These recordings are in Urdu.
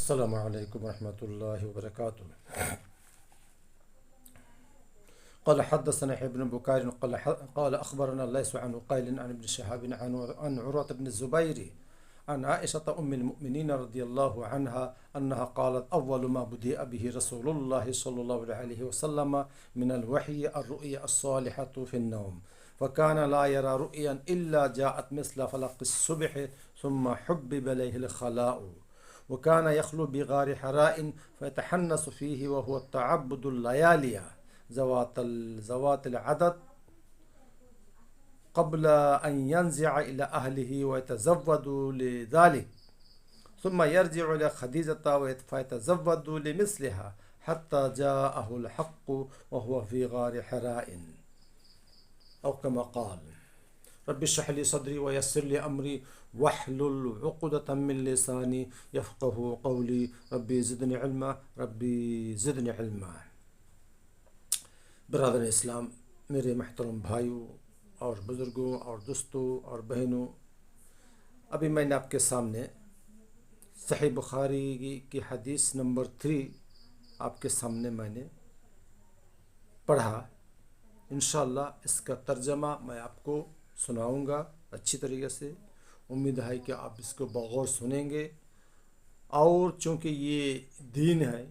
السلام علیکم ورحمۃ اللہ وبرکاتہ. قال حدثنا ابن بكير قال أخبرنا ليس عن قيل عن ابن شهاب عن عروة بن الزبير عن عائشة أم المؤمنين رضي الله عنها أنها قالت أول ما بدأ به رسول الله صلى الله عليه وسلم من الوحي الرؤيا الصالحة في النوم فكان لا يرى رؤيا إلا جاءت مثل فلق الصبح ثم حبب إليه الخلاء وكان يخلو بغار حراء فيتحنس فيه وهو التعبد الليالي ذوات العدد قبل أن ينزع إلى أهله ويتزود لذلك ثم يرجع إلى خديجة فيتزود لمثلها حتى جاءه الحق وهو في غار حراء أو كما قال. رب اشرح لي صدري ويسر لي أمري واحلل عقدة من لساني يفقهوا قولي ربي زدني علما ربي زدني علما. برادر اسلام، میرے محترم بھائیوں اور بزرگوں اور دوستوں اور بہنوں، ابھی میں نے آپ کے سامنے صحیح بخاری کی حدیث نمبر 3 آپ کے سامنے میں نے پڑھا. انشاءاللہ اس کا ترجمہ میں آپ کو سناؤں گا اچھی طریقے سے. امید ہے کہ آپ اس کو بغور سنیں گے، اور چونکہ یہ دین ہے،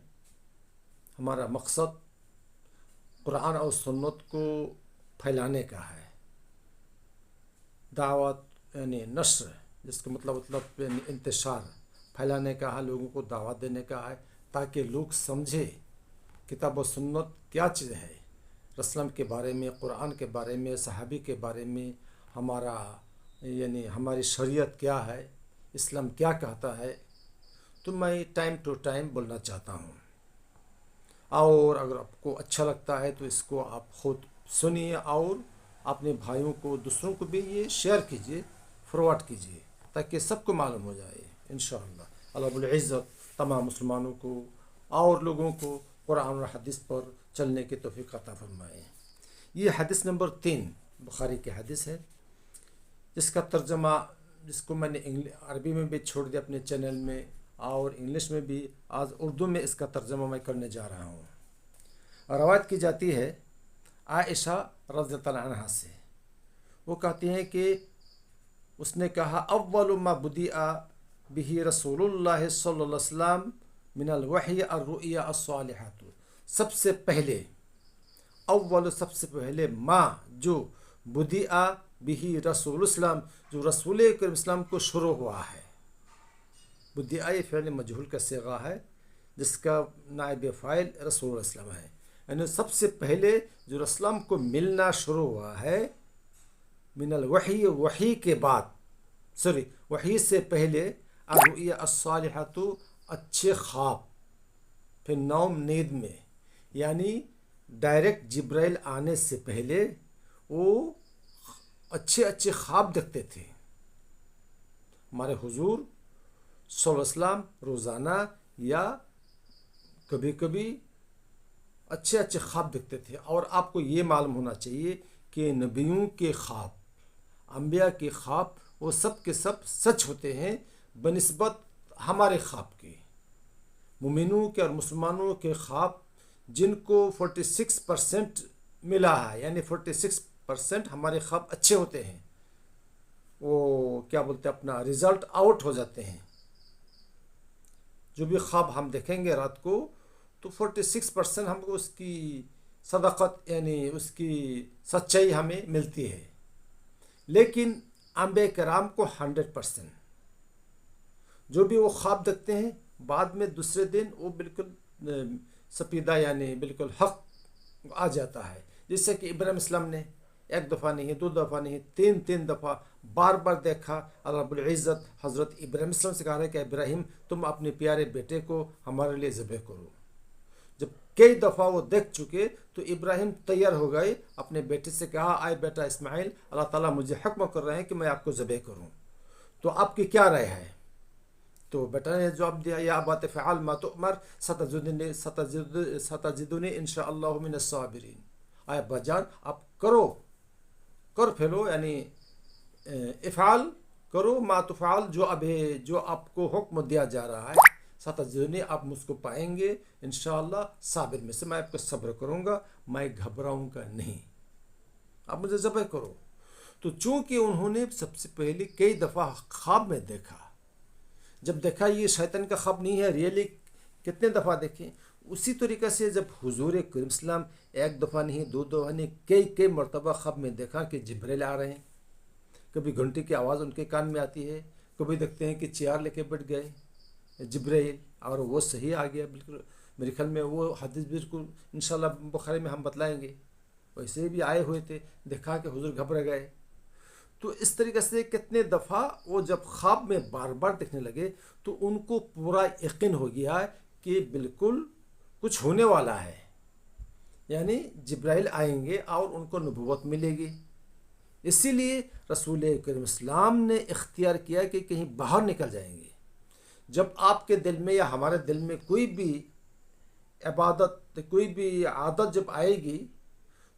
ہمارا مقصد قرآن اور سنت کو پھیلانے کا ہے. دعوت یعنی نشر، جس کا مطلب یعنی انتشار، پھیلانے کا ہے، لوگوں کو دعوت دینے کا ہے، تاکہ لوگ سمجھے کتاب و سنت کیا چیز ہے، رسول کے بارے میں، قرآن کے بارے میں، صحابی کے بارے میں، ہمارا یعنی ہماری شریعت کیا ہے، اسلام کیا کہتا ہے. تو میں ٹائم ٹو ٹائم بولنا چاہتا ہوں، اور اگر آپ کو اچھا لگتا ہے تو اس کو آپ خود سنیے اور اپنے بھائیوں کو، دوسروں کو بھی یہ شیئر کیجیے، فارورڈ کیجیے، تاکہ سب کو معلوم ہو جائے. انشاءاللہ اللہ رب العزت تمام مسلمانوں کو اور لوگوں کو قرآن اور حدیث پر چلنے کی توفیق عطا فرمائے. یہ حدیث نمبر 3 بخاری کی حدیث ہے، جس کا ترجمہ، جس کو میں نے عربی میں بھی چھوڑ دیا اپنے چینل میں، اور انگلش میں بھی. آج اردو میں اس کا ترجمہ میں کرنے جا رہا ہوں. روایت کی جاتی ہے عائشہ رضی اللہ عنہا سے، وہ کہتی ہیں کہ اس نے کہا اول ما بدأ به رسول اللہ صلی اللہ علیہ وسلم من الوحی الرؤیا الصالحۃ. سب سے پہلے، اول سب سے پہلے، ما جو بدأ به رسول اسلام، جو رسول کریم اسلام کو شروع ہوا ہے. بدأ یہ فعل مجہول کا صیغہ ہے، جس کا نائب فاعل رسول اسلام ہے. یعنی سب سے پہلے جو رسول کو ملنا شروع ہوا ہے، من الوحی، وحی کے بعد، وحی سے پہلے، الرؤیا الصالحۃ، اچھے خواب، پھر نوم، نیند میں، یعنی ڈائریکٹ جبرائیل آنے سے پہلے وہ اچھے خواب دیکھتے تھے. ہمارے حضور صلی اللہ علیہ وسلم روزانہ یا کبھی کبھی اچھے خواب دیکھتے تھے. اور آپ کو یہ معلوم ہونا چاہیے کہ نبیوں کے خواب، انبیاء کے خواب، وہ سب کے سب سچ ہوتے ہیں بنسبت ہمارے خواب کے. مومنوں کے اور مسلمانوں کے خواب جن کو 46% ملا ہے، یعنی 46% ہمارے خواب اچھے ہوتے ہیں، وہ کیا بولتے ہیں، اپنا رزلٹ آؤٹ ہو جاتے ہیں. جو بھی خواب ہم دیکھیں گے رات کو، تو 46% ہم کو اس کی صداقت، یعنی اس کی سچائی ہمیں ملتی ہے. لیکن انبیاء کرام کو 100%، جو بھی وہ خواب دیکھتے ہیں، بعد میں دوسرے دن وہ بالکل سپیدہ، یعنی بالکل حق آ جاتا ہے. جس سے کہ ابراہیم اسلام نے ایک دفعہ نہیں، 2 دفعہ نہیں، 3 دفعہ بار بار دیکھا. اللہ رب العزت حضرت ابراہیم اسلام سے کہا ہے کہ ابراہیم، تم اپنے پیارے بیٹے کو ہمارے لیے ذبح کرو. جب کئی دفعہ وہ دیکھ چکے تو ابراہیم تیار ہو گئے، اپنے بیٹے سے کہا، آئے بیٹا اسماعیل، اللہ تعالیٰ مجھے حکم کر رہے ہیں کہ میں آپ کو ذبح کروں، تو آپ کی کیا رائے ہے؟ تو بیٹا نے جواب دیا، یا ابا فعل ما تؤمر ستجدنی ان شاء اللہ من الصابرین. آئے ابا جان، آپ کر پھیلو، یعنی افعال کرو، ما تفعل، جو آپ کو حکم دیا جا رہا ہے، ستجدونی، آپ مجھ کو پائیں گے انشاءاللہ صابر میں سے، میں آپ کو صبر کروں گا، میں گھبراؤں گا نہیں، آپ مجھے ذبح کرو۔ تو چونکہ انہوں نے سب سے پہلے کئی دفعہ خواب میں دیکھا، جب دیکھا یہ شیطان کا خواب نہیں ہے، ریئلی کتنے دفعہ دیکھیں، اسی طریقے سے جب حضور کریم اسلام ایک دفعہ نہیں، دو دفعہ نہیں، کئی مرتبہ خواب میں دیکھا کہ جبریل آ رہے ہیں، کبھی گھنٹی کی آواز ان کے کان میں آتی ہے، کبھی دیکھتے ہیں کہ چیئر لے کے بیٹھ گئے جبریل، اور وہ صحیح آ گیا بالکل، میرے خیال میں وہ حدیث بالکل انشاءاللہ بخاری میں ہم بتلائیں گے، ویسے بھی آئے ہوئے تھے، دیکھا کہ حضور گھبرا گئے۔ تو اس طریقے سے کتنے دفعہ وہ جب خواب میں بار بار دیکھنے لگے تو ان کو پورا یقین ہو گیا کہ بالکل کچھ ہونے والا ہے، یعنی جبرائیل آئیں گے اور ان کو نبوت ملے گی۔ اسی لیے رسول کریم اسلام نے اختیار کیا کہ کہیں باہر نکل جائیں گے، جب آپ کے دل میں یا ہمارے دل میں کوئی بھی عبادت، کوئی بھی عادت جب آئے گی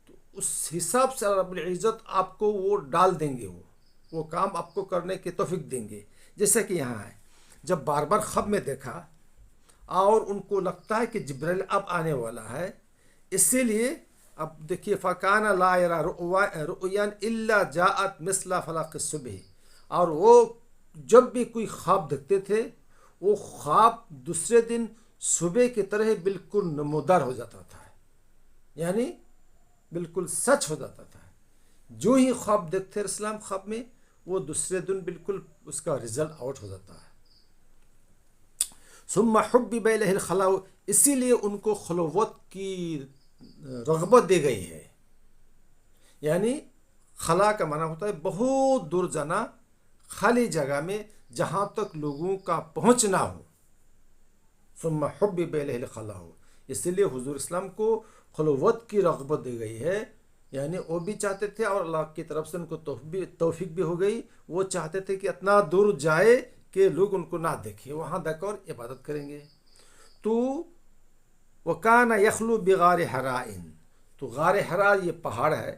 تو اس حساب سے رب العزت آپ کو وہ ڈال دیں گے، وہ کام آپ کو کرنے کی توفیق دیں گے۔ جیسا کہ یہاں ہے، جب بار بار خواب میں دیکھا اور ان کو لگتا ہے کہ جبریل اب آنے والا ہے، اسی لیے اب دیکھیے فَكَانَ لَا يَرَىٰ رُؤْيًا إِلَّا جَاءَتْ مِثْلَ فَلَقِ الصُّبْحِ، اور وہ جب بھی کوئی خواب دیکھتے تھے وہ خواب دوسرے دن صبح کی طرح بالکل نمودار ہو جاتا تھا، یعنی بالکل سچ ہو جاتا تھا۔ جو ہی خواب دیکھتے اسلام خواب میں، وہ دوسرے دن بالکل اس کا رزلٹ آؤٹ ہو جاتا ہے۔ ثم حبب الیہ الخلاء، اسی لیے ان کو خلوت کی رغبت دی گئی ہے، یعنی خلا کا معنی ہوتا ہے بہت دور جانا، خالی جگہ میں جہاں تک لوگوں کا پہنچ نہ ہو۔ ثم حبب الیہ الخلاء، اسی لیے حضور اسلام کو خلوت کی رغبت دی گئی ہے، یعنی وہ بھی چاہتے تھے اور اللہ کی طرف سے ان کو توفیق بھی ہو گئی، وہ چاہتے تھے کہ اتنا دور جائے کہ لوگ ان کو نہ دیکھیں، وہاں دیکھ کر عبادت کریں گے۔ تو وَكَانَ يَخْلُو بِغَارِ حَرَاءٍ، تو غار حرا یہ پہاڑ ہے،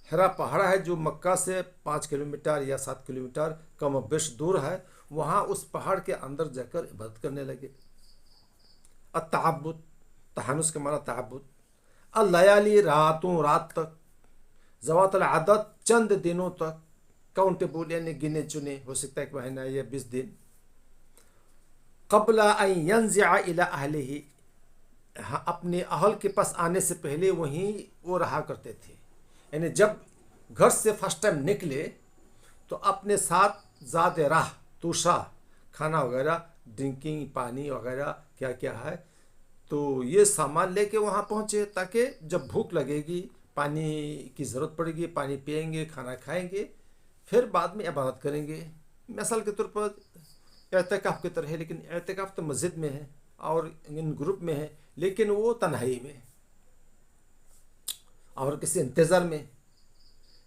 حرا پہاڑ ہے جو مکہ سے 5 کلومیٹر یا 7 کلومیٹر کم و بیش دور ہے، وہاں اس پہاڑ کے اندر جا کر عبادت کرنے لگے۔ التعبد، تحنس کے معنی تعبد، اللیالی، رات تک، ذوات العدد، چند دنوں تک، کاؤنٹیبل یعنی گنے چنے، ہو سکتا ہے ایک مہینہ یا 20 دن، قبل ان ینزع الی اہلہ، اپنے اہل کے پاس آنے سے پہلے وہیں وہ رہا کرتے تھے، یعنی جب گھر سے فرسٹ ٹائم نکلے تو اپنے ساتھ زاد راہ توشا، کھانا وغیرہ، ڈرنکنگ، پانی وغیرہ کیا کیا ہے، تو یہ سامان لے کے وہاں پہنچے تاکہ جب بھوک لگے گی، پانی کی ضرورت پڑے گی، پانی پئیں گے، کھانا کھائیں گے، پھر بعد میں عبادت کریں گے۔ مثال کے طور پر اعتکاف کی طرح ہے، لیکن اعتکاف تو مسجد میں ہے اور ان گروپ میں ہے، لیکن وہ تنہائی میں اور کسی انتظار میں،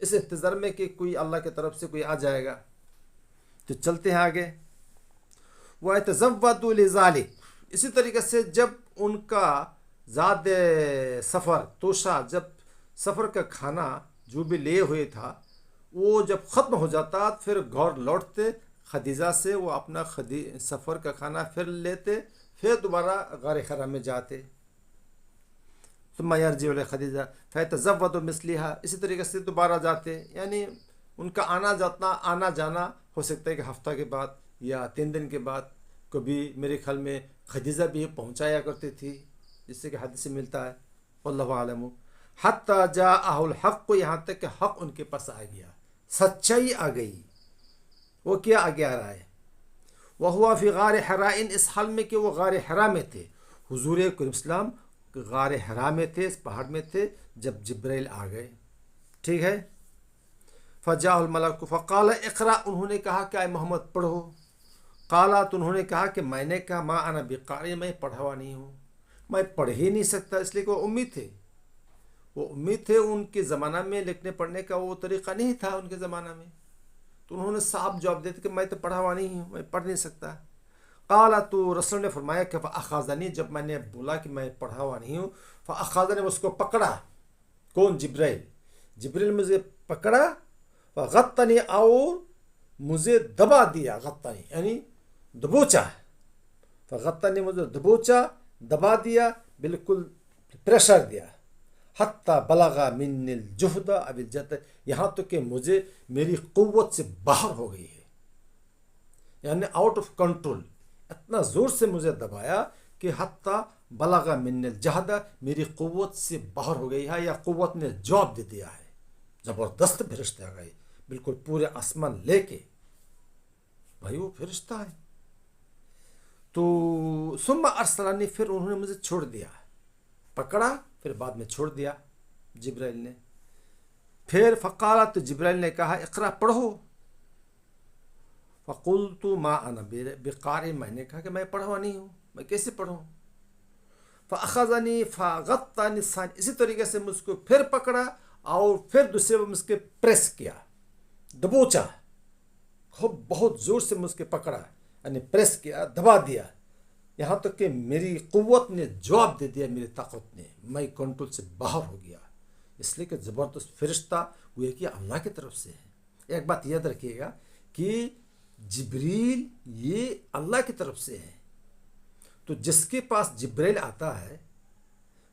اس انتظار میں کہ کوئی اللہ کی طرف سے کوئی آ جائے گا۔ تو چلتے ہیں آگے، وَيَتَزَوَّدُ لِذَلِكَ، اسی طریقے سے جب ان کا زاد سفر توشا، جب سفر کا کھانا جو بھی لیے ہوئے تھا وہ جب ختم ہو جاتا پھر گھر لوٹتے، خدیجہ سے وہ اپنا سفر کا کھانا پھر لیتے، پھر دوبارہ غار حرا میں جاتے، ثم یرجع الی خدیجہ فیتزود مثلھا، اسی طریقے سے دوبارہ جاتے، یعنی ان کا آنا جانا ہو سکتا ہے کہ ہفتہ کے بعد یا 3 دن کے بعد، کبھی میرے خیال میں خدیجہ بھی پہنچایا کرتی تھی، جس سے کہ حدیث سے ملتا ہے، واللہ اعلم، حتی جاءہ الحق، یہاں تک کہ حق ان کے پاس آ گیا، سچائی آ گئی۔ وہ کیا آگے آ رہا ہے، وہو فی غار حراء، اس حال میں کہ وہ غار حرا میں تھے، حضور کریم اسلام غار حرا میں تھے، اس پہاڑ میں تھے جب جبرائیل آ گئے، ٹھیک ہے۔ فجاء الملک فقال اقرأ، انہوں نے کہا کہ اے محمد پڑھو، قالا، تو انہوں نے کہا کہ میں نے کہا ما انا بقاری، میں پڑھا ہوا نہیں ہوں، میں پڑھ ہی نہیں سکتا، اس لیے کہ وہ امید تھے، ان کے زمانہ میں لکھنے پڑھنے کا وہ طریقہ نہیں تھا ان کے زمانہ میں، تو انہوں نے صاف جواب دیتے کہ میں تو پڑھا ہوا نہیں ہوں، میں پڑھ نہیں سکتا۔ قالا، تو رسول نے فرمایا کہ فاخذنی، جب میں نے بولا کہ میں پڑھا ہوا نہیں ہوں، فاخذنی، اس کو پکڑا، کون؟ جبرائیل مجھے پکڑا، فغطنی، اور مجھے دبا دیا، غطنی یعنی دبوچا، فغطنی مجھے دبوچا، دبا دیا، بالکل پریشر دیا، حتی بلغا من الجہد اب الجد، یہاں تک کہ مجھے میری قوت سے باہر ہو گئی ہے، یعنی آؤٹ آف کنٹرول، اتنا زور سے مجھے دبایا کہ حتی بلغا من الجہد، میری قوت سے باہر ہو گئی ہے، یا قوت نے جواب دے دیا ہے۔ زبردست فرشتے آ گئے، بالکل پورے آسمان لے کے، بھائی وہ فرشتہ ہے۔ تو ثم ارسلنی، پھر انہوں نے مجھے چھوڑ دیا، پکڑا پھر بعد میں چھوڑ دیا جبرائیل نے۔ پھر فقالت، تو جبرائیل نے کہا اقرا، پڑھو۔ فقلت ما انا بقارئ، میں نے کہا کہ میں پڑھا نہیں ہوں، میں کیسے پڑھوں؟ فاخذنی فغطنی ثانی، اسی طریقے سے مجھ کو پھر پکڑا اور پھر دوسرے وہ مجھ کے پریس کیا، دبوچا، خوب بہت زور سے مجھ کے پکڑا، یعنی پریس کیا، دبا دیا، یہاں تک کہ میری قوت نے جواب دے دیا، میری طاقت نے، میں کنٹرول سے باہر ہو گیا۔ اس لیے کہ زبردست فرشتہ وہ کہ اللہ کی طرف سے ہے۔ ایک بات یاد رکھیے گا کہ جبریل یہ اللہ کی طرف سے ہے، تو جس کے پاس جبریل آتا ہے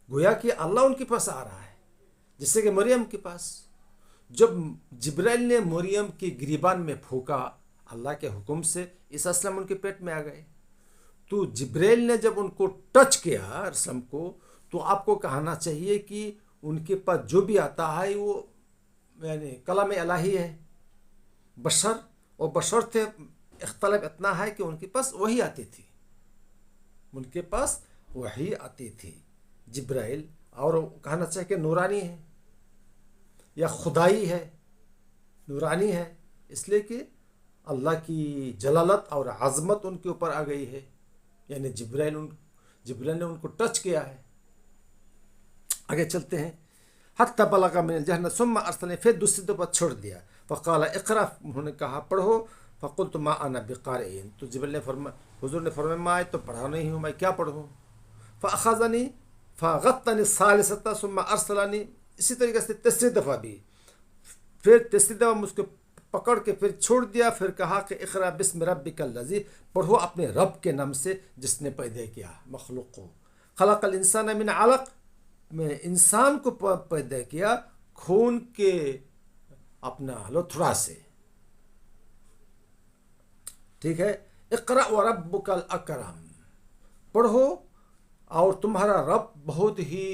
گویا کہ اللہ ان کے پاس آ رہا ہے، جیسے کہ مریم کے پاس جب جبریل نے مریم کی گریبان میں پھونکا اللہ کے حکم سے، عیسیٰ السلام ان کے پیٹ میں آ گئے، تو جبریل نے جب ان کو ٹچ کیا رسم کو، تو آپ کو کہنا چاہیے کہ ان کے پاس جو بھی آتا ہے وہ یعنی کلام الہی ہے، بشر، اور بشر تھے، اختلاف اتنا ہے کہ ان کے پاس وہی آتی تھی، ان کے پاس وہی آتی تھی جبرائیل، اور کہنا چاہیے کہ نورانی ہے یا خدائی ہے، نورانی ہے، اس لیے کہ اللہ کی جلالت اور عظمت ان کے اوپر آ گئی ہے، یعنی جبرائیل نے ان کو ٹچ کیا ہے۔ آگے چلتے ہیں، حتی بلغ من الجہد ثم ارسلنی، پھر دوسری دفعہ چھوڑ دیا، فقال اقرا، انہوں نے کہا پڑھو، فقلت ما انا بقارئ، تو جبرائیل نے فرمایا، حضور نے فرمایا میں تو پڑھا نہیں ہوں، میں کیا پڑھوں؟ فاخذنی فغطنی الثالثۃ ثم ارسلنی، اسی طریقے سے تیسری دفعہ بھی، پھر تیسری دفعہ مجھ کو پکڑ کے پھر چھوڑ دیا، پھر کہا کہ اقرا بسم ربک الذی، پڑھو اپنے رب کے نام سے جس نے پیدا کیا مخلوق کو، خلق الانسان من علق، میں انسان کو پیدا کیا خون کے اپنا لتھڑا سے، ٹھیک ہے، اقرا وربک الاکرم، پڑھو اور تمہارا رب بہت ہی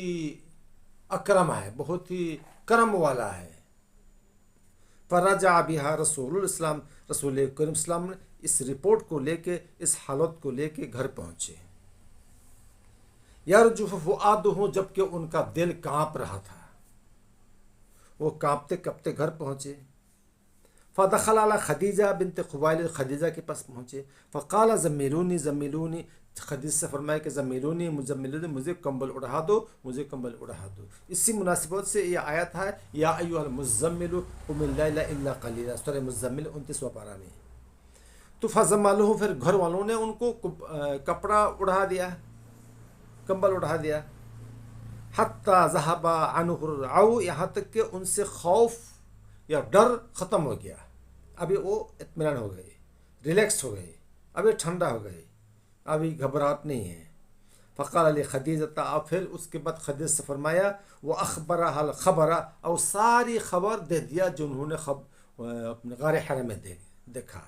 اکرم ہے، بہت ہی کرم والا ہے۔ فرجع بها رسول الاسلام، رسول کریم اسلام نے اس رپورٹ کو لے کے، اس حالت کو لے کے گھر پہنچے، یرجف فؤادہ، جبکہ ان کا دل کانپ رہا تھا، وہ کانپتے کانپتے گھر پہنچے۔ فدخل علی خدیجہ بنت خویلد، خدیجہ کے پاس پہنچے، فقال زمیلونی زمیلونی، خدیجہ سے فرمایا کہ زمیلونی، مجھے کمبل اڑا دو، مجھے کمبل اڑا دو۔ اسی مناسبت سے یہ آیت ہے، یا ایھا المزمل قم اللیل الا قلیلا، سورہ مزمل 29واں پارہ میں۔ تو فزملوہ، پھر گھر والوں نے ان کو کپڑا اڑا دیا، کمبل اڑا دیا، حتی ذہب عنہ الرعو، یہاں تک کہ ان سے خوف یا ڈر ختم ہو گیا، ابھی وہ اطمینان ہو گئے، ریلیکس ہو گئے، ابھی ٹھنڈا ہو گئے، ابھی گھبراہٹ نہیں ہے۔ فقال علی خدیجہ، اور پھر اس کے بعد خدیجہ سے فرمایا، وہ اخبرہ الخبر، اور ساری خبر دے دیا جو انہوں نے اپنے غار حرا میں دیکھا،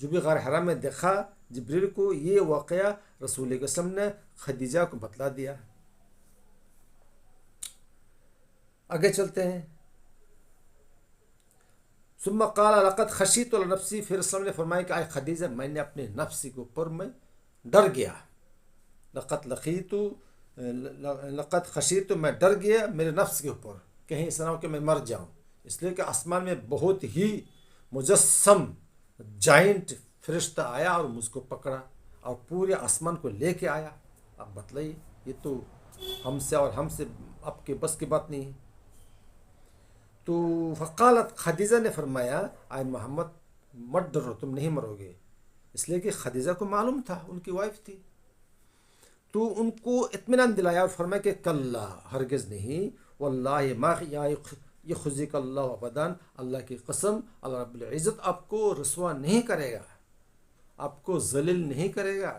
جو بھی غار حرا میں دیکھا جبریل کو، یہ واقعہ رسول اللہ صلی اللہ علیہ وسلم نے خدیجہ کو بتلا دیا۔ آگے چلتے ہیں، ثم قال لقد خشیت علی نفسی، پھر رسول نے فرمایا کہ اے خدیجہ، میں نے اپنے نفس کے اوپر میں ڈر گیا، لقد خشیت، میں ڈر گیا میرے نفس کے اوپر، کہیں ایسا نہ ہو کہ میں مر جاؤں، اس لیے کہ آسمان میں بہت ہی مجسم جائنٹ فرشتہ آیا اور مجھ کو پکڑا اور پورے آسمان کو لے کے آیا۔ اب بتلائیے، یہ تو ہم سے اور ہم سے آپ کے بس کی بات نہیں ہے۔ تو فقالت، خدیجہ نے فرمایا، اے محمد مت ڈرو، تم نہیں مرو گے، اس لیے کہ خدیجہ کو معلوم تھا، ان کی وائف تھی، تو ان کو اطمینان دلایا اور فرمایا کہ کلا، ہرگز نہیں، واللہ ما یخزیک اللہ ابدا، اللہ کی قسم، اللہ رب العزت آپ کو رسوا نہیں کرے گا، آپ کو ذلیل نہیں کرے گا،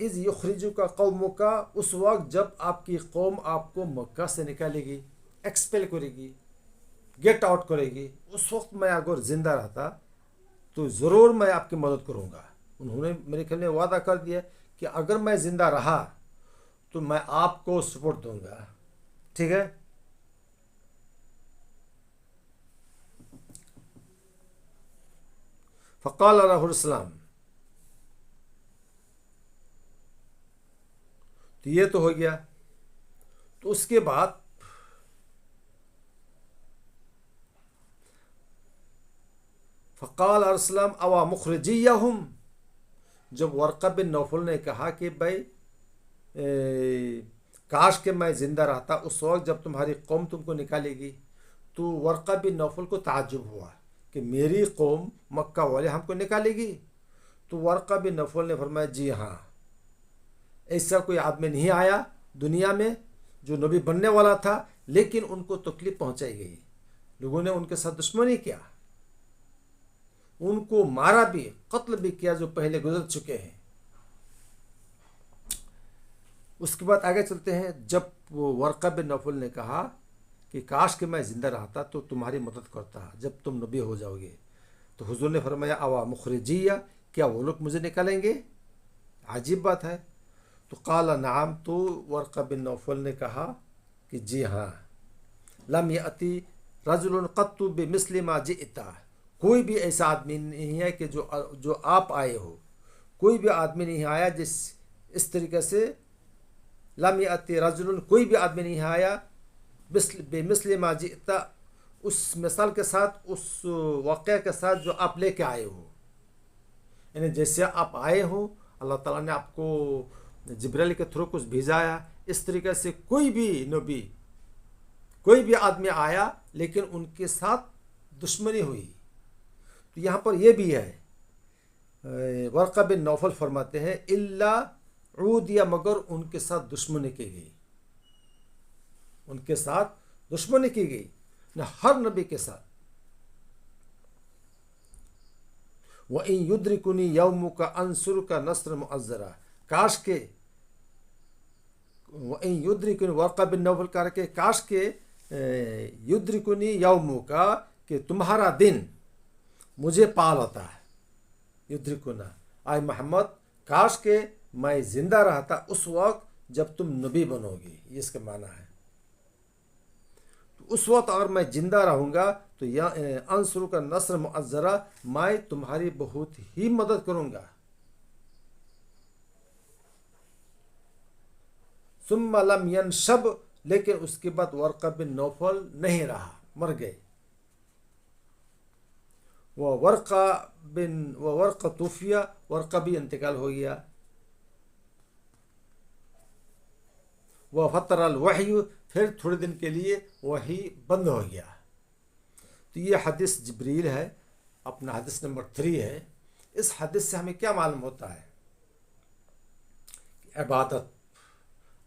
اذ یخرجک قومک، اس وقت جب آپ کی قوم آپ کو مکہ سے نکالے گی، ایکسپیل کرے گی، گیٹ آؤٹ کرے گی، اس وقت میں اگر زندہ رہتا تو ضرور میں آپ کی مدد کروں گا۔ انہوں نے میرے خیال میں وعدہ کر دیا کہ اگر میں زندہ رہا تو میں آپ کو سپورٹ دوں گا، ٹھیک ہے۔ فقال علیہ السلام، تو یہ تو ہو گیا۔ تو اس کے بعد فقال علیہ السلام اوا مخرجیہم، جب ورقہ بن نوفل نے کہا کہ بھائی کاش کہ میں زندہ رہتا اس وقت جب تمہاری قوم تم کو نکالے گی، تو ورقہ بن نوفل کو تعجب ہوا کہ میری قوم مکہ والے ہم کو نکالے گی؟ تو ورقہ بن نوفل نے فرمایا جی ہاں، ایسا کوئی آدمی نہیں آیا دنیا میں جو نبی بننے والا تھا، لیکن ان کو تکلیف پہنچائی گئی، لوگوں نے ان کے ساتھ دشمنی کیا، ان کو مارا بھی، قتل بھی کیا جو پہلے گزر چکے ہیں۔ اس کے بعد آگے چلتے ہیں۔ جب وہ ورقہ بن نوفل نے کہا کہ کاش کہ میں زندہ رہتا تو تمہاری مدد کرتا جب تم نبی ہو جاؤ گے، تو حضور نے فرمایا اوا مخرجیہ، کیا وہ لوگ مجھے نکالیں گے؟ عجیب بات ہے۔ تو قال نعم، تو ورقہ بن نوفل نے کہا کہ جی ہاں، لم یأتی رجل قط بمثل ما جئت، کوئی بھی ایسا آدمی نہیں ہے کہ جو آپ آئے ہو، کوئی بھی آدمی نہیں آیا جس اس طریقے سے، لم یأتی رجل، کوئی بھی آدمی نہیں آیا بمثل ما جئت، اس مثال کے ساتھ، اس واقعہ کے ساتھ جو آپ لے کے آئے ہو، یعنی جیسے آپ آئے ہو اللہ تعالیٰ نے آپ کو جبرائیل کے تھرو کچھ بھیجایا، اس طریقے سے کوئی بھی نبی، کوئی بھی آدمی آیا لیکن ان کے ساتھ دشمنی ہوئی۔ تو یہاں پر یہ بھی ہے، ورقہ بن نوفل فرماتے ہیں الا عودیہ، مگر ان کے ساتھ دشمنی کی گئی، ان کے ساتھ دشمنی کی گئی، نہ ہر نبی کے ساتھ۔ وَإِن يُدْرِكُنِي يَوْمُكَ أَنْصُرُكَ نَصْرًا مُعَزَّرًا، کاش کہ وَإِن يُدْرِكُنِي، ورقہ بن نوفل کہا کہ کاش کہ یدرکنی یومک، کہ تمہارا دن مجھے پا لیتا ہے، یدرکنا آئے محمد، کاش کہ میں زندہ رہتا اس وقت جب تم نبی بنو گی، یہ اس کا معنی ہے۔ تو اس وقت اگر میں زندہ رہوں گا تو انصرک نصر معزرا، میں تمہاری بہت ہی مدد کروں گا۔ ثم لم ينشب، لیکن اس کے بعد ورقہ بن نوفل نہیں رہا، مر گئے۔ وہ ورقہ توفیہ، ورقہ بھی انتقال ہو گیا۔ وہ فتر الوحی، پھر تھوڑے دن کے لیے وحی بند ہو گیا۔ تو یہ حدیث جبریل ہے، اپنا حدیث نمبر 3 ہے۔ اس حدیث سے ہمیں کیا معلوم ہوتا ہے؟ عبادت،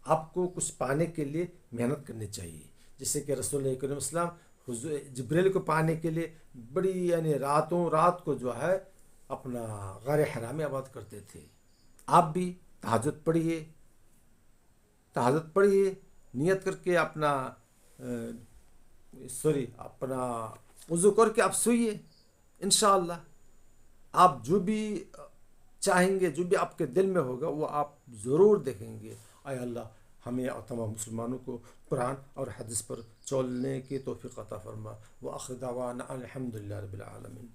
آپ کو کچھ پانے کے لیے محنت کرنی چاہیے، جیسے کہ رسول اللہ کریم صلی اللہ علیہ وسلم جبریل کو پانے کے لیے بڑی یعنی رات کو جو ہے اپنا غار حرا میں عبادت کرتے تھے۔ آپ بھی تہجد پڑھیے، نیت کر کے اپنا وضو کر کے آپ سوئیے، انشاءاللہ آپ جو بھی چاہیں گے، جو بھی آپ کے دل میں ہوگا وہ آپ ضرور دیکھیں گے۔ اے اللہ ہمیں اور تمام مسلمانوں کو قرآن اور حدیث پر چلنے کی توفیق عطا فرما۔ وآخر دعوانا الحمدللہ رب العالمین۔